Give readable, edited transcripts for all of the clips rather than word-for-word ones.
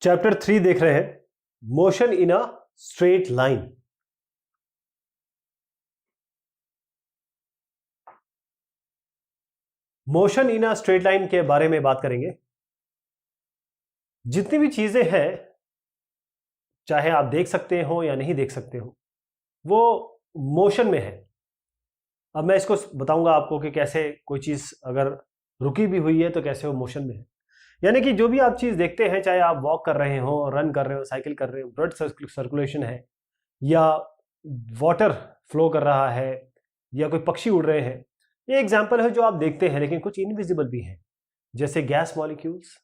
Chapter 3 देख रहे हैं, motion in a straight line. Motion in a straight line के बारे में बात करेंगे। जितनी भी चीजें हैं, चाहे आप देख सकते हो या नहीं देख सकते हो, वो मोशन में है। अब मैं इसको बताऊंगा आपको कि कैसे कोई चीज अगर रुकी भी हुई है तो कैसे वो मोशन में है। यानी कि जो भी आप चीज देखते हैं, चाहे आप वॉक कर रहे हो, रन कर रहे हो, साइकिल कर रहे हो, ब्लड सर्कुलेशन है, या वाटर फ्लो कर रहा है, या कोई पक्षी उड़ रहे हैं, ये एग्जाम्पल है जो आप देखते हैं। लेकिन कुछ इनविजिबल भी हैं, जैसे गैस मॉलिक्यूल्स,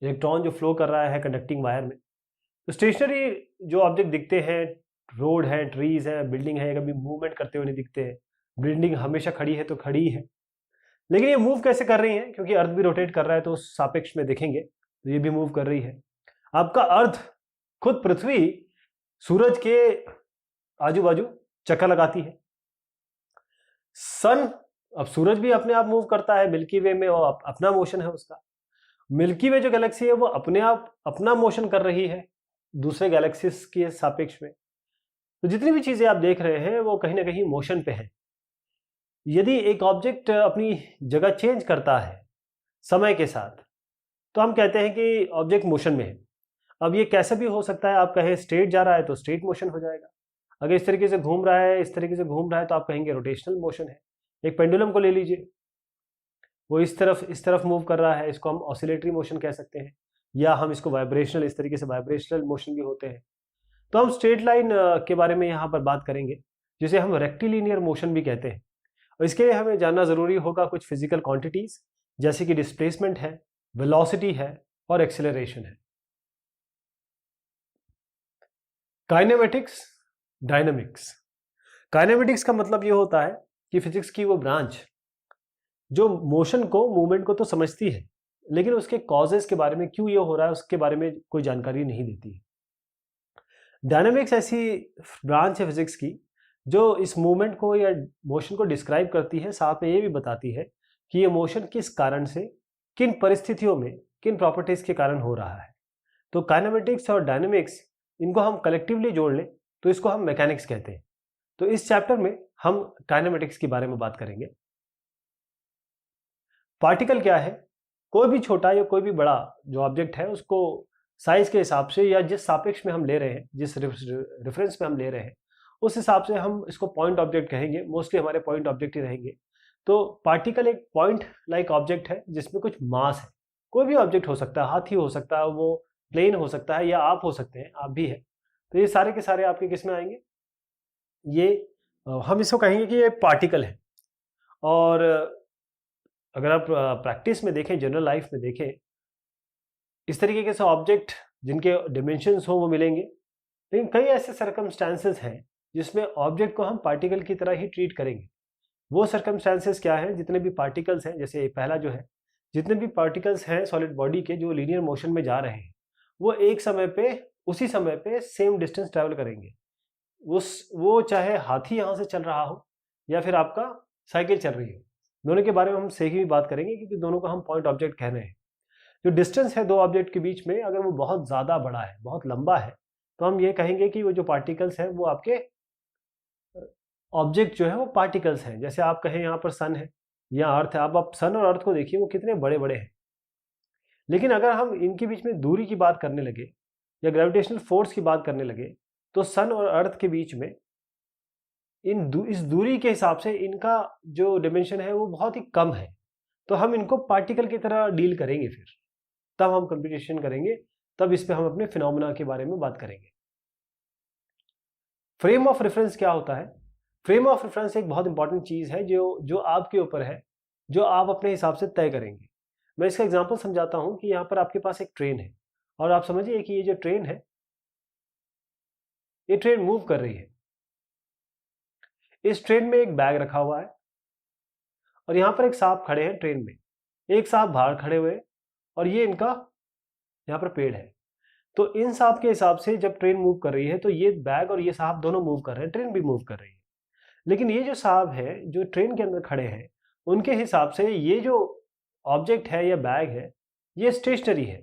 इलेक्ट्रॉन जो फ्लो कर रहा है कंडक्टिंग वायर में। तो स्टेशनरी जो ऑब्जेक्ट दिखते हैं, रोड है, ट्रीज है, बिल्डिंग है, कभी मूवमेंट करते हुए नहीं दिखते हैं। बिल्डिंग हमेशा खड़ी है तो खड़ी है, लेकिन ये मूव कैसे कर रही है? क्योंकि अर्थ भी रोटेट कर रहा है, तो उस सापेक्ष में देखेंगे तो ये भी मूव कर रही है। आपका अर्थ, खुद पृथ्वी, सूरज के आजू बाजू चक्कर लगाती है। सन, अब सूरज भी अपने आप मूव करता है, मिल्की वे में वो अपना मोशन है उसका। मिल्की वे जो गैलेक्सी है वो अपने आप अपना मोशन कर रही है दूसरे गैलेक्सीज के सापेक्ष में। तो जितनी भी चीजें आप देख रहे हैं वो कहीं ना कहीं मोशन पे है। यदि एक ऑब्जेक्ट अपनी जगह चेंज करता है समय के साथ, तो हम कहते हैं कि ऑब्जेक्ट मोशन में है। अब ये कैसे भी हो सकता है, आप कहें स्ट्रेट जा रहा है तो स्ट्रेट मोशन हो जाएगा, अगर इस तरीके से घूम रहा है, इस तरीके से घूम रहा है, तो आप कहेंगे रोटेशनल मोशन है। एक पेंडुलम को ले लीजिए, वो इस तरफ मूव कर रहा है, इसको हम ऑसिलेटरी मोशन कह सकते हैं, या हम इसको वाइब्रेशनल, इस तरीके से वाइब्रेशनल मोशन भी होते हैं। तो हम स्ट्रेट लाइन के बारे में यहाँ पर बात करेंगे, जिसे हम रेक्टिलिनियर मोशन भी कहते हैं। और इसके लिए हमें जानना जरूरी होगा कुछ फिजिकल क्वांटिटीज, जैसे कि डिस्प्लेसमेंट है, वेलोसिटी है, और एक्सेलरेशन है। Kinematics, dynamics. काइनेमेटिक्स का मतलब ये होता है कि फिजिक्स की वो ब्रांच जो मोशन को, मूवमेंट को तो समझती है, लेकिन उसके कॉजेस के बारे में, क्यों ये हो रहा है, उसके बारे में कोई जानकारी नहीं देती है। डायनामिक्स ऐसी ब्रांच है फिजिक्स की जो इस मूवमेंट को या मोशन को डिस्क्राइब करती है, साथ में ये भी बताती है कि ये मोशन किस कारण से, किन परिस्थितियों में, किन प्रॉपर्टीज के कारण हो रहा है। तो काइनेमेटिक्स और डायनामिक्स, इनको हम कलेक्टिवली जोड़ लें तो इसको हम मैकेनिक्स कहते हैं। तो इस चैप्टर में हम काइनेमेटिक्स के बारे में बात करेंगे। पार्टिकल क्या है? कोई भी छोटा या कोई भी बड़ा जो ऑब्जेक्ट है, उसको साइज के हिसाब से या जिस सापेक्ष में हम ले रहे हैं, जिस रेफरेंस में हम ले रहे हैं, उस हिसाब से हम इसको पॉइंट ऑब्जेक्ट कहेंगे। मोस्टली हमारे पॉइंट ऑब्जेक्ट ही रहेंगे। तो पार्टिकल एक पॉइंट लाइक ऑब्जेक्ट है जिसमें कुछ मास है। कोई भी ऑब्जेक्ट हो सकता है, हाथी हो सकता है, वो प्लेन हो सकता है, या आप हो सकते हैं, आप भी है। तो ये सारे के सारे आपके किस में आएंगे? ये हम इसको कहेंगे कि ये पार्टिकल है। और अगर आप प्रैक्टिस में देखें, जनरल लाइफ में देखें, इस तरीके के से ऑब्जेक्ट जिनके डिमेंशंस हो वो मिलेंगे। लेकिन कई ऐसे सर्कमस्टांसेस हैं जिसमें ऑब्जेक्ट को हम पार्टिकल की तरह ही ट्रीट करेंगे। वो सर्कमस्टांसेस क्या हैं? जितने भी पार्टिकल्स हैं, जैसे पहला जो है, जितने भी पार्टिकल्स हैं सॉलिड बॉडी के जो लीनियर मोशन में जा रहे हैं, वो एक समय पे, उसी समय पे सेम डिस्टेंस ट्रैवल करेंगे। वो चाहे हाथी यहाँ से चल रहा हो या फिर आपका साइकिल चल रही हो, दोनों के बारे में हम सही भी बात करेंगे, क्योंकि दोनों को हम पॉइंट ऑब्जेक्ट कह रहे हैं। जो डिस्टेंस है दो ऑब्जेक्ट के बीच में, अगर वो बहुत ज़्यादा बड़ा है, बहुत लंबा है, तो हम ये कहेंगे कि वो जो पार्टिकल्स हैं वो आपके ऑब्जेक्ट जो है वो पार्टिकल्स हैं। जैसे आप कहें यहाँ पर सन है या अर्थ है, आप सन और अर्थ को देखिए, वो कितने बड़े बड़े हैं। लेकिन अगर हम इनके बीच में दूरी की बात करने लगे या ग्रेविटेशनल फोर्स की बात करने लगे, तो सन और अर्थ के बीच में इस दूरी के हिसाब से इनका जो डिमेंशन है वो बहुत ही कम है। तो हम इनको पार्टिकल की तरह डील करेंगे। फिर तब हम कंप्यूटेशन करेंगे, तब इस पे हम अपने फिनोमेना के बारे में बात करेंगे। फ्रेम ऑफ रेफरेंस क्या होता है? फ्रेम ऑफ रेफरेंस एक बहुत इंपॉर्टेंट चीज है जो आपके ऊपर है, जो आप अपने हिसाब से तय करेंगे। मैं इसका एग्जांपल समझाता हूं कि यहाँ पर आपके पास एक ट्रेन है, और आप समझिए कि ये जो ट्रेन है, ये ट्रेन मूव कर रही है। इस ट्रेन में एक बैग रखा हुआ है, और यहाँ पर एक सांप खड़े हैं ट्रेन में, एक सांप बाहर खड़े हुए, और ये इनका यहाँ पर पेड़ है। तो इन सांप के हिसाब से जब ट्रेन मूव कर रही है, तो ये बैग और ये सांप दोनों मूव कर रहे हैं, ट्रेन भी मूव कर रही है। लेकिन ये जो सांप है जो ट्रेन के अंदर खड़े हैं, उनके हिसाब से ये जो ऑब्जेक्ट है या बैग है, ये स्टेशनरी है।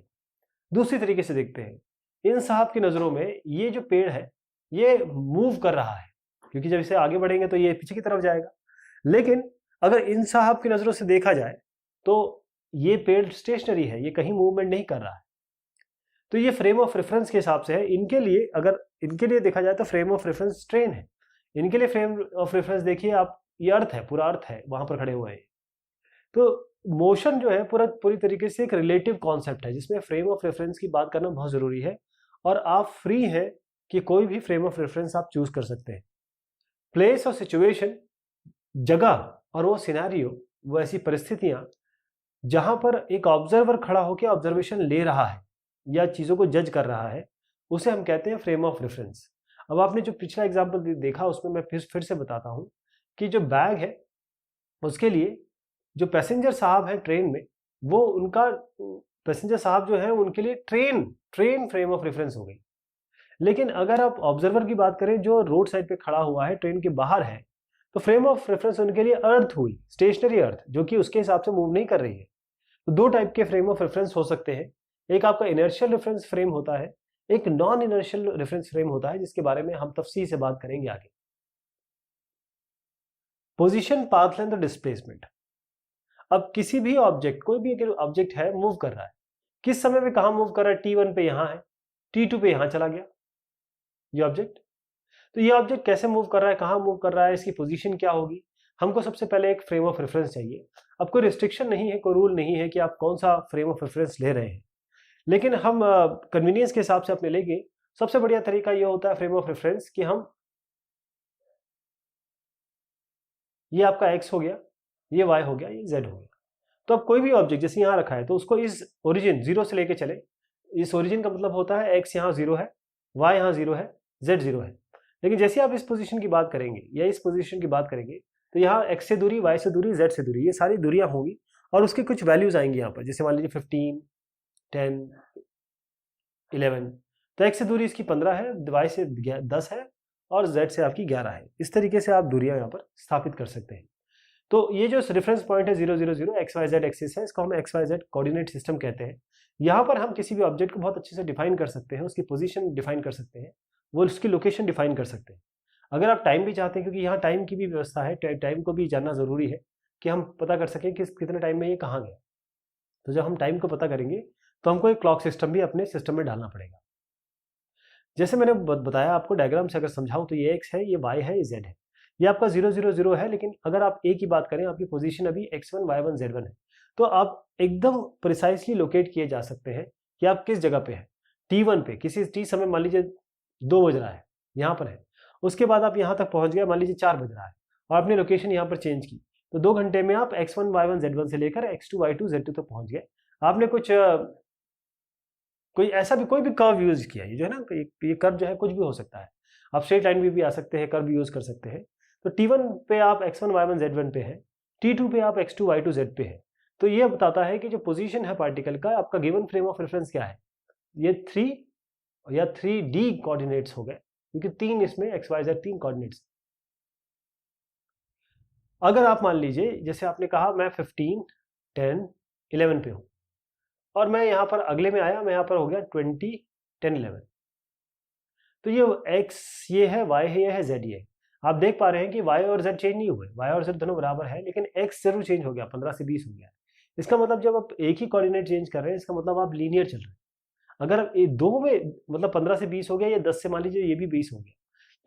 दूसरी तरीके से देखते हैं, इन साहब की नज़रों में ये जो पेड़ है ये मूव कर रहा है, क्योंकि जब इसे आगे बढ़ेंगे तो ये पीछे की तरफ जाएगा। लेकिन अगर इन साहब की नज़रों से देखा जाए तो ये पेड़ स्टेशनरी है, ये कहीं मूवमेंट नहीं कर रहा है। तो ये फ्रेम ऑफ रेफरेंस के हिसाब से है। इनके लिए, अगर इनके लिए देखा जाए तो फ्रेम ऑफ रेफरेंस ट्रेन है। इनके लिए फ्रेम ऑफ रेफरेंस देखिए आप, ये अर्थ है, पूरा अर्थ है वहां पर खड़े हुए हैं। तो मोशन जो है पूरी तरीके से एक रिलेटिव कॉन्सेप्ट है, जिसमें फ्रेम ऑफ रेफरेंस की बात करना बहुत जरूरी है। और आप फ्री हैं कि कोई भी फ्रेम ऑफ रेफरेंस आप चूज कर सकते हैं। प्लेस और सिचुएशन, जगह और वो सिनेरियो, वो ऐसी परिस्थितियां जहां पर एक ऑब्जर्वर खड़ा होकर ऑब्जर्वेशन ले रहा है या चीजों को जज कर रहा है, उसे हम कहते हैं फ्रेम ऑफ रेफरेंस। अब आपने जो पिछला एग्जांपल देखा उसमें मैं फिर से बताता हूं कि जो बैग है उसके लिए जो पैसेंजर साहब है ट्रेन में, वो उनका पैसेंजर साहब जो है उनके लिए ट्रेन फ्रेम ऑफ रेफरेंस हो गई। लेकिन अगर आप ऑब्जर्वर की बात करें जो रोड साइड पे खड़ा हुआ है, ट्रेन के बाहर है, तो फ्रेम ऑफ रेफरेंस उनके लिए अर्थ हुई, स्टेशनरी अर्थ, जो कि उसके हिसाब से मूव नहीं कर रही है। तो दो टाइप के फ्रेम ऑफ रेफरेंस हो सकते हैं। एक आपका इनर्शियल रेफरेंस फ्रेम होता है, एक नॉन इनर्शियल रेफरेंस फ्रेम होता है, जिसके बारे में हम तफसील से बात करेंगे आगे। पोजीशन, पाथ लेंथ और डिस्प्लेसमेंट। अब किसी भी ऑब्जेक्ट, कोई भी ऑब्जेक्ट है मूव कर रहा है, किस समय पे कहां मूव कर रहा है, T1 पे यहां है, T2 पे यहां चला गया ये ऑब्जेक्ट। तो ये ऑब्जेक्ट कैसे मूव कर रहा है, कहां मूव कर रहा है, इसकी पोजीशन क्या होगी। हमको सबसे पहले एक फ्रेम ऑफ रेफरेंस चाहिए। अब कोई रिस्ट्रिक्शन नहीं है, कोई रूल नहीं है कि आप कौन सा फ्रेम ऑफ रेफरेंस ले रहे हैं, लेकिन हम कन्वीनियंस के हिसाब से अपने लेंगे। सबसे बढ़िया तरीका ये होता है फ्रेम ऑफ रेफरेंस कि हम, ये आपका x हो गया, ये y हो गया, ये z हो गया। तो अब कोई भी ऑब्जेक्ट जैसे यहाँ रखा है तो उसको इस ओरिजिन 0 से लेके चले। इस ओरिजिन का मतलब होता है x यहाँ 0 है, y यहाँ 0 है, z 0 है। लेकिन जैसे आप इस पोजीशन की बात करेंगे या इस पोजीशन की बात करेंगे तो यहाँ x से दूरी, y से दूरी, z से दूरी, ये सारी दूरियां होंगी और उसके कुछ वैल्यूज आएंगी यहाँ पर। जैसे मान लीजिए 15, 10, 11। तो x से दूरी इसकी 15 है, y से 10 है और z से आपकी 11 है। इस तरीके से आप दूरियां यहाँ पर स्थापित कर सकते हैं। तो ये जो रेफरेंस पॉइंट है 0, 0, 0 XYZ एक्सिस है, इसको हम XYZ कोऑर्डिनेट सिस्टम कहते हैं। यहाँ पर हम किसी भी ऑब्जेक्ट को बहुत अच्छे से डिफाइन कर सकते हैं, उसकी पोजीशन डिफाइन कर सकते हैं, वो उसकी लोकेशन डिफाइन कर सकते हैं। अगर आप टाइम भी चाहते हैं, क्योंकि यहाँ टाइम की भी व्यवस्था है, टाइम को भी जानना जरूरी है कि हम पता कर सकें कि कितने टाइम में ये कहाँ गया। तो जब हम टाइम को पता करेंगे तो हमको एक क्लॉक सिस्टम भी अपने सिस्टम में डालना पड़ेगा। जैसे मैंने बताया आपको, डायग्राम से अगर समझाऊं तो ये x है, ये y है, ये z है। ये आपका 0, 0, 0 है, लेकिन अगर आप a की बात करें, आपकी पोजीशन अभी x1, y1, z1 है, तो आप एकदम प्रिसाइसली लोकेट किए जा सकते हैं कि आप किस जगह पे हैं। T1 पे किसी t समय मान लीजिए 2 बज रहा है, यहाँ पर है। उसके बाद आप यहाँ तक पहुंच गए, मान लीजिए 4 बज रहा है और आपने लोकेशन यहाँ पर चेंज की, तो 2 घंटे में आप x1, y1, z1 से लेकर x2, y2, z2 तक पहुंच गए। आपने कुछ कोई ऐसा भी कोई भी कर्व यूज किया, ये जो है ना, ये कर्व जो है कुछ भी हो सकता है। आप स्ट्रेट लाइन भी आ सकते हैं, कर्व भी यूज कर सकते हैं। तो T1 पे आप x1, y1, z1 पे है, T2 पे आप x2, y2, z पे है। तो ये बताता है कि जो पोजीशन है पार्टिकल का, आपका गिवन फ्रेम ऑफ रेफरेंस क्या है। ये 3 या 3D कोऑर्डिनेट्स हो गए, क्योंकि 3 इसमें XYZ 3 कोऑर्डिनेट्स। अगर आप मान लीजिए जैसे आपने कहा मैं 15, 10, 11 पे हूं और मैं यहाँ पर अगले में आया, मैं यहाँ पर हो गया 20, 10, 11। तो ये x ये है, y है, ये है, z ये है। आप देख पा रहे हैं कि y और z चेंज नहीं हुए, y और z दोनों बराबर है, लेकिन x जरूर चेंज हो गया, 15 से 20 हो गया। इसका मतलब जब आप एक ही कोऑर्डिनेट चेंज कर रहे हैं, इसका मतलब आप लीनियर चल रहे हैं। अगर दो में मतलब 15 से 20 हो गया या 10 से मान लीजिए ये भी 20 हो गया,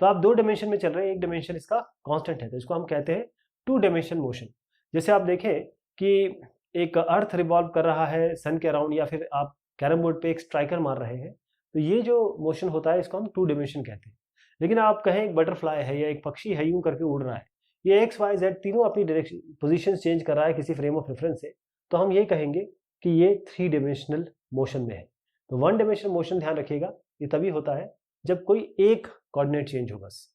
तो आप 2 डायमेंशन में चल रहे हैं, एक डायमेंशन इसका कांस्टेंट है, तो इसको हम कहते हैं 2 डायमेंशन मोशन। जैसे आप देखें कि एक अर्थ रिवॉल्व कर रहा है सन के अराउंड, या फिर आप कैरम बोर्ड पे एक स्ट्राइकर मार रहे हैं, तो ये जो मोशन होता है इसको हम 2 डायमेंशन कहते हैं। लेकिन आप कहें एक बटरफ्लाई है या एक पक्षी है, यूं करके उड़ रहा है, ये एक्स वाई जेड तीनों अपनी डायरेक्शन पोजीशन चेंज कर रहा है किसी फ्रेम ऑफ रेफरेंस से, तो हम ये कहेंगे कि ये 3 डायमेंशनल मोशन में है। तो 1 डायमेंशनल मोशन ध्यान रखिएगा, ये तभी होता है जब कोई एक कोऑर्डिनेट चेंज हो बस।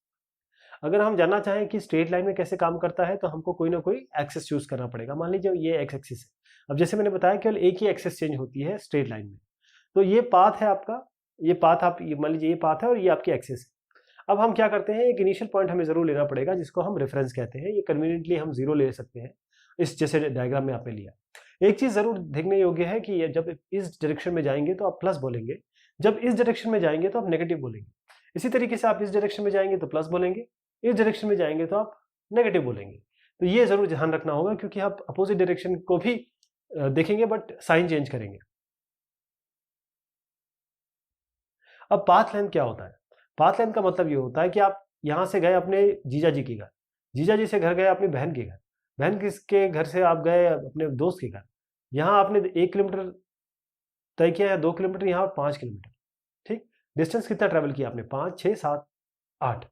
अगर हम जानना चाहें कि स्ट्रेट लाइन में कैसे काम करता है, तो हमको कोई ना कोई एक्सेस चूज करना पड़ेगा। मान लीजिए ये एक्स एक्सिस है, अब जैसे मैंने बताया केवल एक ही एक्सेस चेंज होती है स्ट्रेट लाइन में, तो ये पाथ है आपका, ये पाथ आप मान लीजिए ये पाथ है और ये आपकी एक्सेस है। अब हम क्या करते हैं, एक इनिशियल पॉइंट हमें जरूर लेना पड़ेगा जिसको हम रेफरेंस कहते हैं। ये कन्वीनियंटली हम 0 ले सकते हैं, इस जैसे डायग्राम में आपने लिया। एक चीज जरूर देखने योग्य है कि जब इस डायरेक्शन में जाएंगे तो आप प्लस बोलेंगे, जब इस डायरेक्शन में जाएंगे तो आप नेगेटिव बोलेंगे, इसी तरीके से आप इस डायरेक्शन में जाएंगे तो प्लस बोलेंगे, इस डायरेक्शन में जाएंगे तो आप नेगेटिव बोलेंगे। तो ये जरूर ध्यान रखना होगा, क्योंकि आप अपोजिट डायरेक्शन को भी देखेंगे बट साइन चेंज करेंगे। अब पाथ लेंथ क्या होता है? पाथ लेंथ का मतलब ये होता है कि आप यहां से गए अपने जीजा जी के घर, जीजा जी से घर गए अपनी बहन के घर, बहन किसके घर से आप गए अपने दोस्त के घर, यहां आपने 1 किलोमीटर तय किया है, 2 किलोमीटर, यहाँ 5 किलोमीटर, ठीक। डिस्टेंस कितना ट्रेवल किया आपने? 5, 6, 7,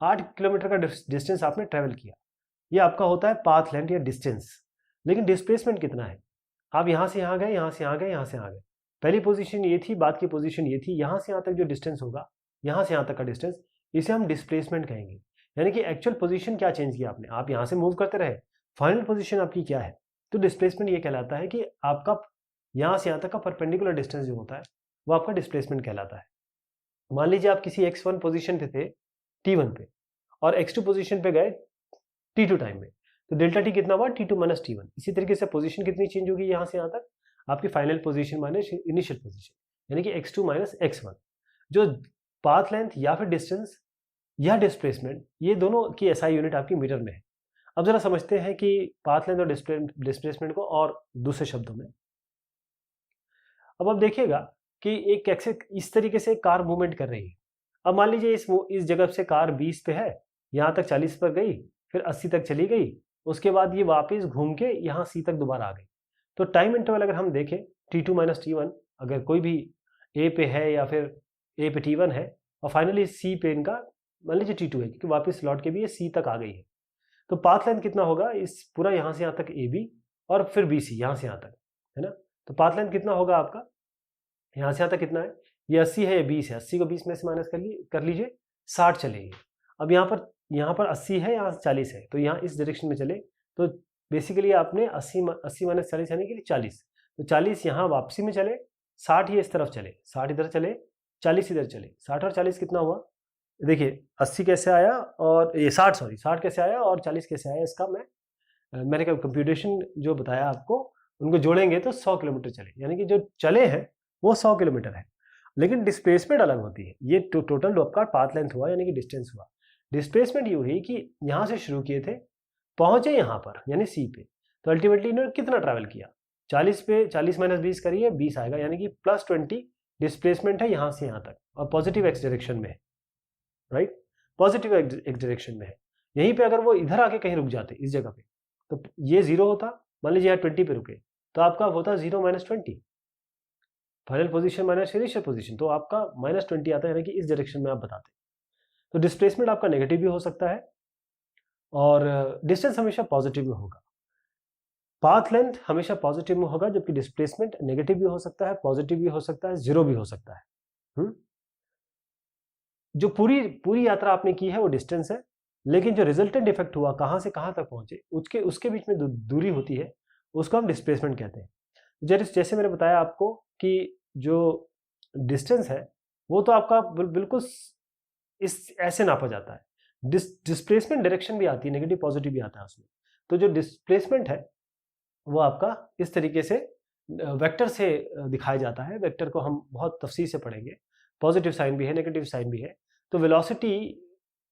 8 किलोमीटर का डिस्टेंस आपने ट्रेवल किया। ये आपका होता है पाथ लेंथ या डिस्टेंस। लेकिन डिस्प्लेसमेंट कितना है? आप यहाँ से यहाँ गए, यहाँ से यहाँ गए, यहाँ से यहाँ गए। पहली पोजीशन ये थी, बाद की पोजीशन ये थी। यहाँ से यहाँ तक जो डिस्टेंस होगा, यहाँ से यहाँ तक का डिस्टेंस, इसे हम डिस्प्लेसमेंट कहेंगे। यानी कि एक्चुअल पोजीशन क्या चेंज किया आपने, आप यहाँ से मूव करते रहे, फाइनल पोजीशन आपकी क्या है। तो डिस्प्लेसमेंट ये कहलाता है कि आपका यहाँ से यहाँ तक का परपेंडिकुलर डिस्टेंस जो होता है वो आपका डिस्प्लेसमेंट कहलाता है। मान लीजिए आप किसी x1 पोजीशन पे थे t1 पे, और x2 पोजीशन पे गए t2 टाइम में, तो डेल्टा टी कितना हुआ? t2 minus t1। इसी तरीके से पोजीशन कितनी चेंज होगी यहाँ से यहाँ तक? आपकी final position minus initial position, यानी कि x2 माइनस x1। जो पाथ लेंथ या फिर डिस्टेंस या डिस्प्लेसमेंट, ये दोनों की SI यूनिट आपकी मीटर में है। अब जरा समझते हैं कि पाथ लेंथ और डिस्प्लेसमेंट को और दूसरे शब्दों में। अब आप देखिएगा कि एक इस तरीके से कार मूवमेंट कर रही है। अब मान लीजिए इस जगह से कार 20 पे है, यहाँ तक 40 पर गई, फिर 80 तक चली गई, उसके बाद ये वापस घूम के यहाँ C तक दोबारा आ गई। तो टाइम इंटरवल अगर हम देखें t2 माइनस t1, अगर कोई भी A पे है या फिर A पे t1 है और फाइनली C पे इनका मान लीजिए t2 है, क्योंकि वापस लौट के भी ये C तक आ गई है, तो पाथ लेंथ कितना होगा इस पूरा यहाँ से यहाँ तक AB और फिर BC यहाँ से यहाँ तक, है ना। तो पाथ लेंथ कितना होगा आपका यहाँ से यहाँ तक कितना है? ये 80 है, ये 20 है, 80 को 20 में से माइनस कर लीजिए, 60 चलेगी। अब यहाँ पर 80 है, यहाँ 40 है, तो यहाँ इस डायरेक्शन में चले तो बेसिकली आपने 80 माइनस 40 यानी कि 40, तो 40 यहाँ वापसी में चले, 60 ये इस तरफ चले, 60 इधर चले, 40 इधर चले, 60 और 40 कितना हुआ? देखिए 80 कैसे आया और ये 60 कैसे आया और 40 कैसे आया, इसका मैंने कंप्यूटेशन जो बताया आपको, उनको जोड़ेंगे तो 100 किलोमीटर चले, यानी कि जो चले हैं वो 100 किलोमीटर है। लेकिन डिस्प्लेसमेंट अलग होती है। ये टोटल आपका पाथ लेंथ हुआ, यानी कि डिस्टेंस हुआ। डिस्प्लेसमेंट ये हुई कि यहाँ से शुरू किए थे, पहुंचे यहाँ पर यानी C पे, तो अल्टीमेटली इन्होंने कितना ट्रैवल किया? 40 पे 40 माइनस 20 करिए, 20 आएगा, यानी कि प्लस 20 डिस्प्लेसमेंट है यहाँ से यहाँ तक, और पॉजिटिव एक्स डायरेक्शन में है, राइट, पॉजिटिव एक्स डायरेक्शन में है। यहीं पे अगर वो इधर आके कहीं रुक जाते इस जगह पे, तो ये 0 होता। मान लीजिए यहाँ 20 पे रुके, तो आपका होता 0 minus 20, final position minus initial position, तो आपका माइनस 20 आता है, यानी कि इस डायरेक्शन में आप बताते हैं। तो डिस्प्लेसमेंट आपका नेगेटिव भी हो सकता है और डिस्टेंस हमेशा पॉजिटिव में होगा। पाथ लेंथ हमेशा पॉजिटिव में होगा, जबकि डिस्प्लेसमेंट नेगेटिव भी हो सकता है, पॉजिटिव भी हो सकता है, 0 भी हो सकता है। जो पूरी यात्रा आपने की है वो डिस्टेंस है, लेकिन जो रिजल्टेंट इफेक्ट हुआ, कहां से कहां तक पहुंचे, उसके बीच में दूरी होती है, उसको हम डिस्प्लेसमेंट कहते हैं। जैसे मैंने बताया आपको कि जो डिस्टेंस है वो तो आपका बिल्कुल इस ऐसे नापा जाता है। डिस्प्लेसमेंट डायरेक्शन भी आती है, नेगेटिव पॉजिटिव भी आता है उसमें। तो जो डिस्प्लेसमेंट है वो आपका इस तरीके से वेक्टर से दिखाया जाता है। वेक्टर को हम बहुत तफसील से पढ़ेंगे, पॉजिटिव साइन भी है, नेगेटिव साइन भी है। तो वेलोसिटी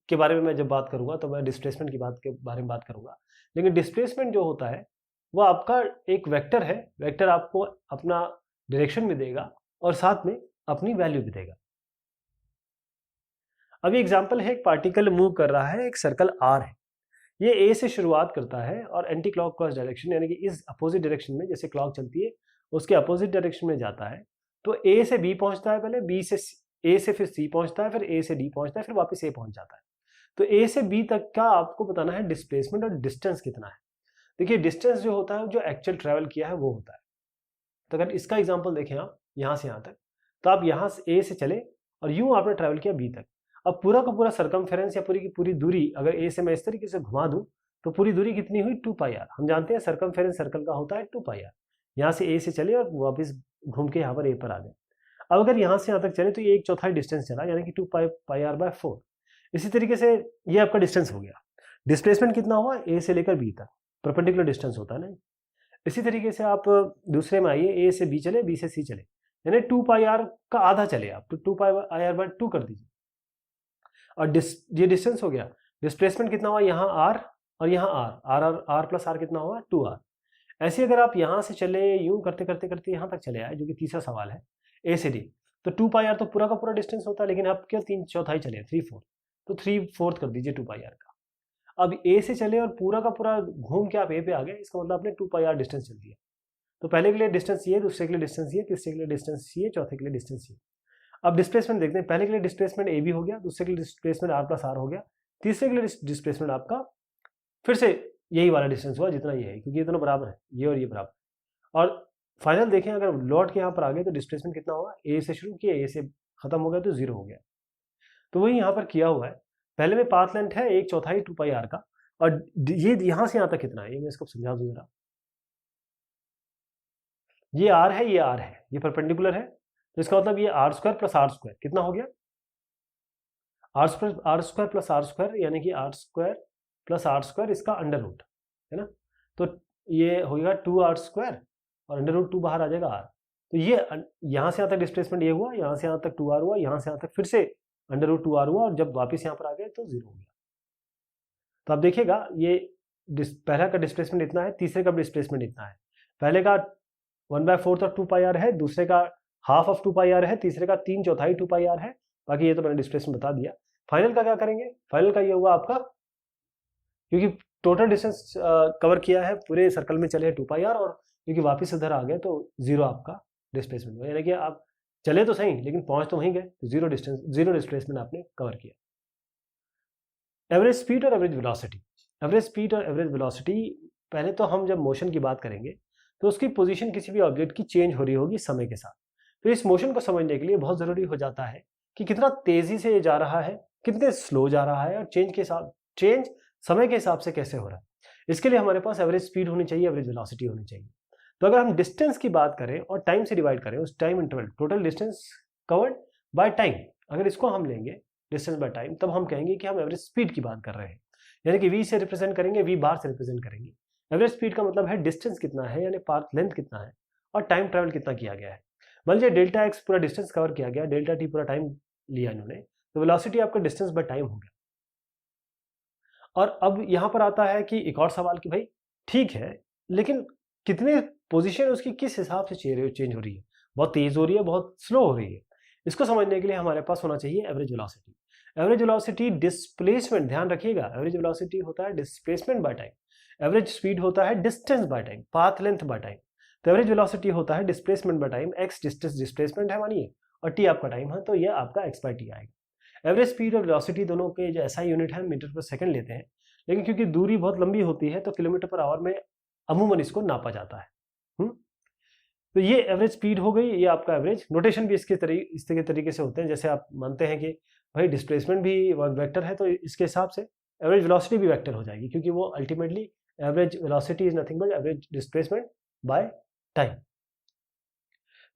के बारे में मैं जब बात करूंगा तो मैं डिस्प्लेसमेंट के बारे में बात करूंगा, लेकिन डिस्प्लेसमेंट जो होता है वो आपका एक वेक्टर है। वेक्टर आपको अपना डायरेक्शन भी देगा और साथ में अपनी वैल्यू भी देगा। अभी एग्जांपल है, एक पार्टिकल मूव कर रहा है, एक सर्कल आर है, ये ए से शुरुआत करता है और एंटी क्लॉकवाइज डायरेक्शन यानी कि इस अपोजिट डायरेक्शन में, जैसे क्लॉक चलती है उसके अपोजिट डायरेक्शन में जाता है। तो ए से बी पहुंचता है, पहले बी से ए से फिर सी पहुंचता है, फिर ए से डी पहुंचता है, फिर वापस ए पहुंच जाता है। तो ए से बी तक का आपको बताना है डिस्प्लेसमेंट और डिस्टेंस कितना है। देखिए डिस्टेंस जो होता है जो एक्चुअल ट्रेवल किया है वो होता है। तो अगर इसका एग्जाम्पल देखें आप यहाँ से यहाँ तक, तो आप यहाँ से ए से चले और यूं आपने ट्रेवल किया बी तक। अब पूरा का पूरा सर्कमफेरेंस या पूरी की पूरी दूरी अगर ए से मैं इस तरीके से घुमा दूं तो पूरी दूरी कितनी हुई? 2πr। हम जानते हैं सर्कमफेरेंस सर्कल का होता है 2πr। यहाँ से ए से चले और वापस घूम के यहाँ पर ए पर आ गए। अब अगर यहाँ से यहाँ तक चले तो ये 1/4 डिस्टेंस चला, यानी कि 2πr/4। इसी तरीके से ये आपका डिस्टेंस हो गया। डिस्प्लेसमेंट कितना हुआ? ए से लेकर बी तक परपेंडिकुलर डिस्टेंस होता है ना। इसी तरीके से आप दूसरे में आइए, ए से बी चले, बी से सी चले, यानी 2πr का आधा चले आप, तो 2πr/2 कर दीजिए। और ये डिस्टेंस हो गया। डिस्प्लेसमेंट कितना हुआ, यहाँ r और यहाँ r प्लस r कितना हुआ, 2r। ऐसे अगर आप यहाँ से चले यूं करते करते करते यहाँ तक चले आए, जो कि तीसरा सवाल है a से d, तो 2πr तो पूरा का पूरा डिस्टेंस होता है, लेकिन आप क्या 3/4 चले, 3/4, तो 3/4 कर दीजिए 2πr का। अब a से चले और पूरा का पूरा घूम के आप a पे आ गए, इसका मतलब आपने 2πr डिस्टेंस चल दिया। तो पहले के लिए डिस्टेंस ये, दूसरे के लिए डिस्टेंस ये, तीसरे के लिए डिस्टेंस ये, चौथे के लिए डिस्टेंस ये। अब डिस्प्लेसमेंट देखते हैं, पहले के लिए डिस्प्लेसमेंट ए बी हो गया, दूसरे के लिए डिस्प्लेसमेंट r प्लस r हो गया, तीसरे के लिए डिस्प्लेसमेंट आपका फिर से यही वाला डिस्टेंस हुआ जितना ये है, क्योंकि ये दोनों बराबर है, ये और ये बराबर। और फाइनल देखें, अगर लौट के यहाँ पर आ गए तो डिस्प्लेसमेंट कितना हुआ, ए से शुरू किया, ए से खत्म हो गया तो 0 हो गया। तो वही यहाँ पर किया हुआ है। पहले में पाथ लेंथ है 1/4 2πr का, और ये यहाँ से यहाँ तक कितना है, ये मैं इसको समझा दूँ जरा। ये r है, ये r है, ये परपेंडिकुलर है, तो इसका मतलब ये r² प्लस r² कितना हो गया, r² प्लस r², यानी कि r² प्लस r², इसका अंडर रूट है ना। तो ये होगा 2r² और अंडर रूट 2 बाहर आ जाएगा r। तो ये यहाँ से यहाँ तक डिस्प्लेसमेंट ये हुआ, यहाँ से यहाँ तक 2r हुआ, यहाँ से यहाँ तक फिर से अंडर रूट 2r हुआ, और जब वापस यहाँ पर आ गए तो 0 हो गया। तो आप देखिएगा, ये पहला का डिस्प्लेसमेंट इतना है, तीसरे का डिस्प्लेसमेंट इतना है। पहले का 1/4 ऑफ 2πr है, दूसरे का हाफ ऑफ 2πr है, तीसरे का 3/4 2πr है। बाकी ये तो मैंने डिस्प्लेसमेंट बता दिया। फाइनल का क्या करेंगे, फाइनल का ये हुआ आपका, क्योंकि टोटल डिस्टेंस कवर किया है, पूरे सर्कल में चले 2πr, और क्योंकि वापस इधर आ गए तो 0 आपका डिस्प्लेसमेंट हुआ, यानी कि आप चले तो सही लेकिन पहुंच तो वहीं गए, 0 डिस्प्लेसमेंट आपने कवर किया। एवरेज स्पीड और एवरेज वेलोसिटी। एवरेज स्पीड और एवरेज वेलोसिटी, पहले तो हम जब मोशन की बात करेंगे तो उसकी पोजीशन किसी भी ऑब्जेक्ट की चेंज हो रही होगी समय के साथ। तो इस मोशन को समझने के लिए बहुत ज़रूरी हो जाता है कि कितना तेज़ी से ये जा रहा है, कितने स्लो जा रहा है, और चेंज समय के हिसाब से कैसे हो रहा है। इसके लिए हमारे पास एवरेज स्पीड होनी चाहिए, एवरेज वेलोसिटी होनी चाहिए। तो अगर हम डिस्टेंस की बात करें और टाइम से डिवाइड करें, उस time interval, total distance covered by time, अगर इसको हम लेंगे डिस्टेंस बाय टाइम, तब हम कहेंगे कि हम एवरेज स्पीड की बात कर रहे हैं, यानी कि v से रिप्रेजेंट करेंगे, v बार से रिप्रेजेंट करेंगे। एवरेज स्पीड का मतलब है डिस्टेंस कितना है, यानी पाथ लेंथ कितना है, और टाइम ट्रैवल कितना किया गया है। मान लीजिए डेल्टा एक्स पूरा डिस्टेंस कवर किया गया, डेल्टा टी पूरा टाइम लिया इन्होंने, तो वेलोसिटी आपका डिस्टेंस बाय टाइम हो गया। और अब यहाँ पर आता है कि एक और सवाल कि भाई ठीक है, लेकिन कितने पोजीशन उसकी किस हिसाब से चेंज हो रही है, बहुत तेज हो रही है, बहुत स्लो हो रही है। इसको समझने के लिए हमारे पास होना चाहिए average velocity. Average velocity displacement, ध्यान रखिएगा, एवरेज वेलोसिटी होता है displacement by time, average speed होता है distance by time, path length by time. तो एवरेज वेलोसिटी होता है displacement by time, x displacement है मानिए, और टी आपका टाइम है, तो ये आपका एक्स बाय टी आएगा। एवरेज स्पीड और वेलोसिटी दोनों के जो ऐसा यूनिट है मीटर पर सेकंड लेते हैं, लेकिन क्योंकि दूरी बहुत लंबी होती है तो किलोमीटर पर आवर में अमूमन इसको नापा जाता है। तो ये एवरेज स्पीड हो गई, ये आपका एवरेज। नोटेशन भी इस तरीके से होते हैं, जैसे आप मानते हैं कि भाई डिस्प्लेसमेंट भी वेक्टर है, तो इसके हिसाब से एवरेज वेलोसिटी भी वेक्टर हो जाएगी, क्योंकि वो ultimately average velocity is nothing but average displacement by time.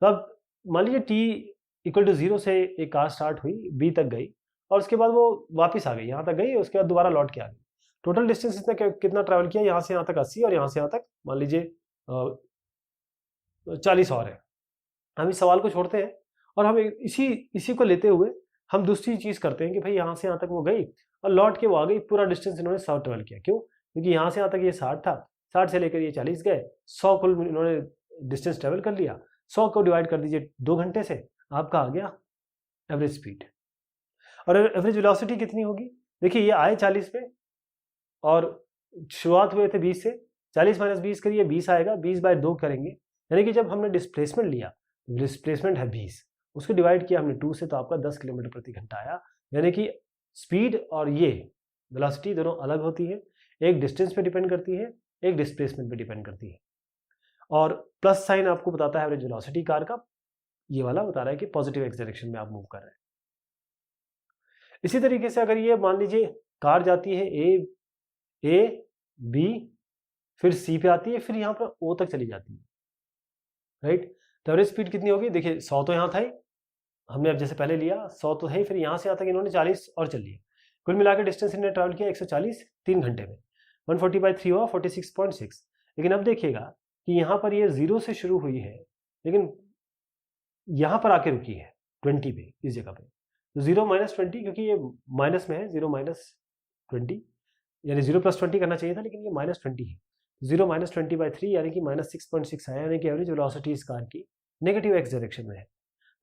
तो अब मान लीजिए t = 0 से एक कार स्टार्ट हुई, b तक गई, और उसके बाद वो वापस आ गई, यहाँ तक गई, उसके बाद दोबारा लौट के आ गई। टोटल डिस्टेंस इसने कितना ट्रैवल किया, यहाँ से यहाँ तक 80, और यहाँ से यहाँ तक मान लीजिए 40 और है। हम इस सवाल को छोड़ते हैं और हम इसी को लेते हुए हम दूसरी चीज़ करते हैं कि भाई यहाँ से यहाँ तक वो गई और लौट के वो आ गई, पूरा डिस्टेंस इन्होंने 100 ट्रैवल किया। क्यों? क्योंकि यहाँ से यहाँ तक ये 60 था, 60 से लेकर ये 40 गए, 100 कुल इन्होंने डिस्टेंस ट्रैवल कर लिया। 100 को डिवाइड कर दीजिए 2 घंटे से, आपका आ गया एवरेज स्पीड। और एवरेज वेलोसिटी कितनी होगी? देखिए ये आए 40 पे और शुरुआत हुए थे 20 से, 40 - 20 करिए 20 आएगा, 20/2 करेंगे, यानी कि जब हमने डिस्प्लेसमेंट लिया, डिस्प्लेसमेंट है 20, उसको डिवाइड किया हमने 2 से, तो आपका 10 किलोमीटर प्रति घंटा आया। यानी कि स्पीड और ये वेलोसिटी दोनों अलग होती है, एक डिस्टेंस पे डिपेंड करती है, एक डिस्प्लेसमेंट पे डिपेंड करती है। और प्लस साइन आपको बताता है एवरेज वेलोसिटी कार का, ये वाला बता रहा है कि पॉजिटिव एक्स डायरेक्शन में आप मूव कर रहे हैं। इसी तरीके से अगर ये मान लीजिए कार जाती है ए बी, फिर सी पे आती है, फिर यहाँ पर ओ तक चली जाती है, राइट। तो एवरेज स्पीड कितनी होगी? देखिए 100 तो यहाँ था ही, हमने अब जैसे पहले लिया 100 तो है ही, फिर यहाँ से यहाँ तक इन्होंने 40 और चल लिया, कुल मिलाकर डिस्टेंस इन्होंने ट्रैवल किया 140 3 घंटे में, 140/3 हुआ 46.6। लेकिन अब देखिएगा कि यहाँ पर ये 0 से शुरू हुई है, लेकिन यहाँ पर आके रुकी है 20 पे, इस जगह पे। तो 0 - 20, क्योंकि ये माइनस में है, 0 - 20 यानी 0 + 20 करना चाहिए था, लेकिन ये -20 है। 0 - 20/3 यानी कि -6.6 आया, यानी कि एवरेज वेलोसिटी इस कार की नेगेटिव एक्स डायरेक्शन में है।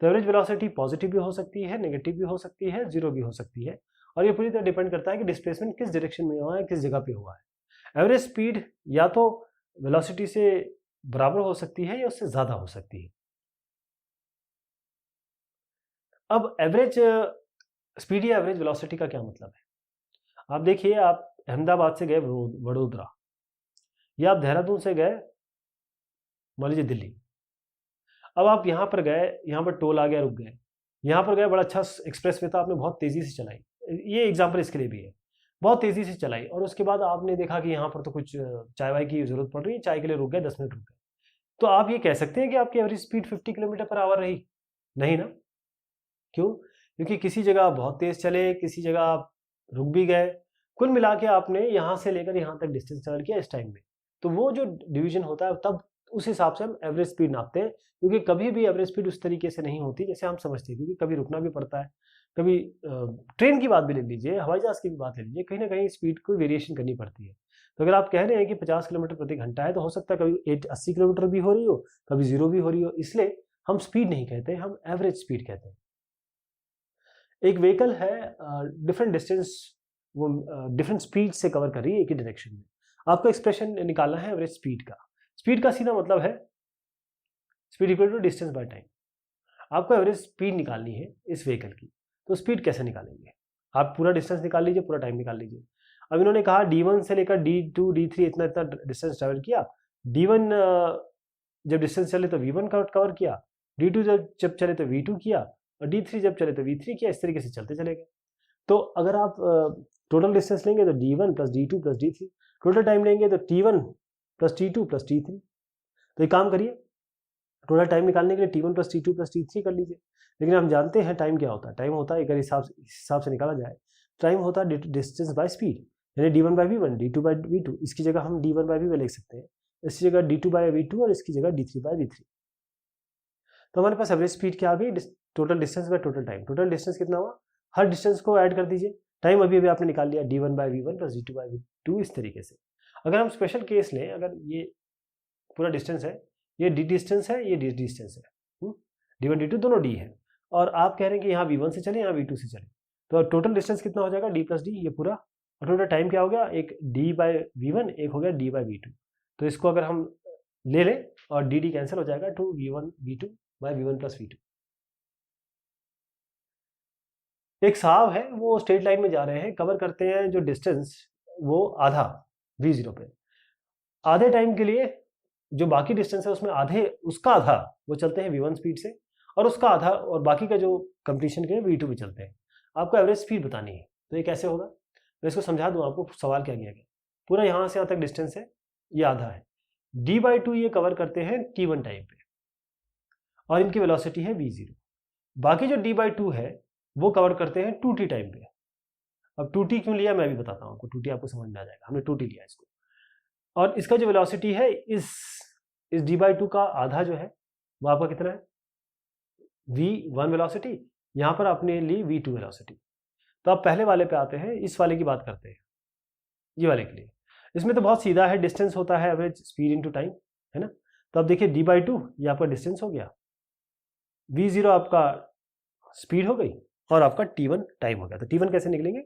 तो एवरेज वेलोसिटी पॉजिटिव भी हो सकती है, नेगेटिव भी हो सकती है, जीरो भी हो सकती है, और ये पूरी तरह डिपेंड करता है कि डिस्प्लेसमेंट किस डायरेक्शन में हुआ है, किस जगह पे हुआ है। एवरेज स्पीड या तो वेलोसिटी से बराबर हो सकती है या उससे ज़्यादा हो सकती है। अब एवरेज स्पीड या एवरेज वेलोसिटी का क्या मतलब है? आप देखिए, आप अहमदाबाद से गए वडोदरा, या आप देहरादून से गए मान लीजिए दिल्ली। अब आप यहाँ पर गए, यहाँ पर टोल आ गया, रुक गए। यहाँ पर गए, बड़ा अच्छा एक्सप्रेस वे था, आपने बहुत तेज़ी से चलाई, ये एग्जाम्पल इसके लिए भी है, बहुत तेज़ी से चलाई, और उसके बाद आपने देखा कि यहाँ पर तो कुछ चाय वाय की ज़रूरत पड़ रही है, चाय के लिए रुक गए, 10 मिनट रुक गए। तो आप ये कह सकते हैं कि आपकी एवरेज स्पीड 50 किलोमीटर/आवर रही? नहीं ना। क्यों? क्योंकि किसी जगह बहुत तेज़ चले, किसी जगह आप रुक भी गए, कुल मिला के आपने यहाँ से लेकर यहाँ तक डिस्टेंस कवर किया इस टाइम में। तो वो जो डिवीजन होता है, तब उस हिसाब से हम एवरेज स्पीड नापते हैं, क्योंकि कभी भी एवरेज स्पीड उस तरीके से नहीं होती जैसे हम समझते हैं, क्योंकि कभी रुकना भी पड़ता है, कभी ट्रेन की बात भी ले लीजिए, हवाई जहाज़ की भी बात ले लीजिए, कहीं ना कहीं स्पीड को वेरिएशन करनी पड़ती है। तो अगर आप कह रहे हैं कि 50 किलोमीटर प्रति घंटा है, तो हो सकता है कभी 80 किलोमीटर भी हो रही हो, कभी 0 भी हो रही हो, इसलिए हम स्पीड नहीं कहते, हम एवरेज स्पीड कहते हैं। एक व्हीकल है, डिफरेंट डिस्टेंस, वो डिफरेंट स्पीड से कवर कर रही है एक ही डायरेक्शन में। आपको एक्सप्रेशन निकालना है एवरेज स्पीड का। स्पीड का सीधा मतलब है speed equal to distance by time. आपको एवरेज स्पीड निकालनी है इस व्हीकल की, तो स्पीड कैसे निकालेंगे? आप पूरा डिस्टेंस निकाल लीजिए, पूरा टाइम निकाल लीजिए। अब इन्होंने कहा D1 से लेकर D2 D3 इतना इतना डिस्टेंस ट्रेवल किया। D1 जब डिस्टेंस चले तो V1 कवर किया, D2 जब चले तो V2 किया, और D3 जब चले तो V3 किया, इस तरीके से चलते चले गए। तो अगर आप टोटल डिस्टेंस लेंगे तो D1 + D2 + D3, total time लेंगे तो T1 + T2 + T3। तो एक काम करिए, टोटल टाइम निकालने के लिए T1 + T2 + T3 कर लीजिए। लेकिन हम जानते हैं टाइम क्या होता है। टाइम होता है, अगर हिसाब से निकाला जाए, टाइम होता है डिस्टेंस बाय स्पीड, यानी D1/V1, D2/V2। इसकी जगह हम D1/V1 लिख सकते हैं, इसकी जगह D2/V2, और इसकी जगह D3/V3। तो हमारे पास एवरेज स्पीड क्या आ गई? Total distance by total time. Total distance कितना हुआ? हर डिस्टेंस को ऐड कर दीजिए, टाइम अभी अभी आपने निकाल लिया, D1/V1 + D2/V2, इस तरीके से। अगर हम स्पेशल केस लें, अगर ये पूरा डिस्टेंस है, ये D डिस्टेंस है, ये D डिस्टेंस है, D1 D2 दोनों D है, और आप कह रहे हैं कि यहाँ V1 से चले, यहाँ V2 से चले, तो टोटल डिस्टेंस कितना हो जाएगा? D + D, ये पूरा। और टोटल टाइम क्या हो गया? एक D/V1, एक हो गया D/V2। तो इसको अगर हम ले लें और D कैंसिल हो जाएगा, तो V1 V2/V1 + V2। एक साहब है, वो स्ट्रेट लाइन में जा रहे हैं, कवर करते हैं जो डिस्टेंस, वो आधा V0 पे। आधे टाइम के लिए जो बाकी डिस्टेंस है उसमें उसका आधा वो चलते हैं V1 स्पीड से, और उसका आधा, और बाकी का जो कंप्लीशन के लिए V2 पे चलते हैं। आपको एवरेज स्पीड बतानी है, तो ये कैसे होगा? मैं इसको समझा दूं आपको, सवाल क्या किया गया। पूरा यहाँ से यहाँ तक डिस्टेंस है, ये आधा है, D/2 ये कवर करते हैं T1 टाइम पे, और इनकी वेलोसिटी है V0। बाकी जो D/2 है वो कवर करते हैं 2T टाइम पे। अब 2T क्यों लिया मैं भी बताता हूँ आपको, 2T आपको समझ में आ जाएगा, हमने 2T लिया इसको। और इसका जो वेलोसिटी है, इस D/2 का आधा जो है वो आपका कितना है? V1 वेलोसिटी, यहाँ पर आपने ली V2 वेलोसिटी। तो आप पहले वाले पे आते हैं, इस वाले की बात करते हैं, ये वाले के लिए। इसमें तो बहुत सीधा है, डिस्टेंस होता है एवरेज स्पीड इनटू टाइम, है ना। तो अब देखिए D/2 ये आपका डिस्टेंस हो गया, V0 आपका स्पीड हो गई, और आपका T1 टाइम हो गया। तो T1 कैसे निकलेंगे?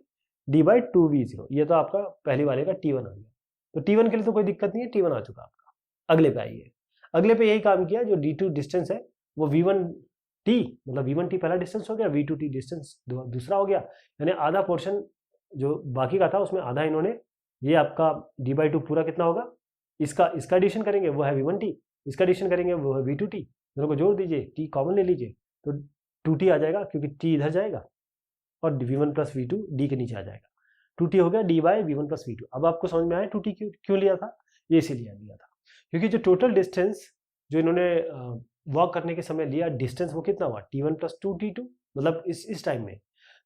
D/2 V0, ये तो आपका पहले वाले का T1 आ गया। तो T1 के लिए तो कोई दिक्कत नहीं है, T1 आ चुका आपका। अगले पे आइए, अगले पे यही काम किया, जो D2 डिस्टेंस है वो V1T, मतलब V1T पहला डिस्टेंस हो गया, V2T डिस्टेंस दूसरा हो गया, यानी आधा पोर्शन जो बाकी का था उसमें आधा इन्होंने, ये आपका D/2 पूरा कितना होगा? इसका एडिशन करेंगे वो है V1T, इसका एडिशन करेंगे वो है V2T, दोनों को जोड़ दीजिए, T कॉमन ले लीजिए, तो 2T आ जाएगा, क्योंकि T इधर जाएगा, और V1 + V2 D के नीचे आ जाएगा। 2T हो गया D/V1 + V2। अब आपको समझ में आया 2T क्यों लिया था? ये इसीलिए लिया था क्योंकि जो टोटल डिस्टेंस जो इन्होंने वॉक करने के समय लिया डिस्टेंस, वो कितना हुआ? T1 + 2T2, मतलब इस टाइम में।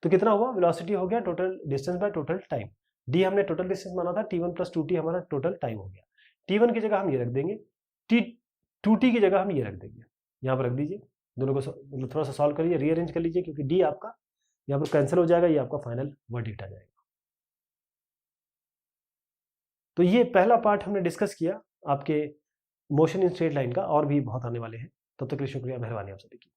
तो कितना हुआ? वेलोसिटी हो गया total distance by total time. D हमने टोटल डिस्टेंस माना था, T1 + 2T हमारा टोटल टाइम हो गया। T1 की जगह हम ये रख देंगे, 2T की जगह हम ये रख देंगे, यहाँ पर रख दीजिए। दोनों को मतलब थोड़ा सा सॉल्व करिए, रीअरेंज कर लीजिए, क्योंकि डी आपका यहाँ पर कैंसिल हो जाएगा, ये आपका फाइनल वर्डिक्ट आ जाएगा। तो ये पहला पार्ट हमने डिस्कस किया आपके मोशन इन स्ट्रेट लाइन का, और भी बहुत आने वाले हैं। तब तक के लिए शुक्रिया, मेहरबानी आप सभी की।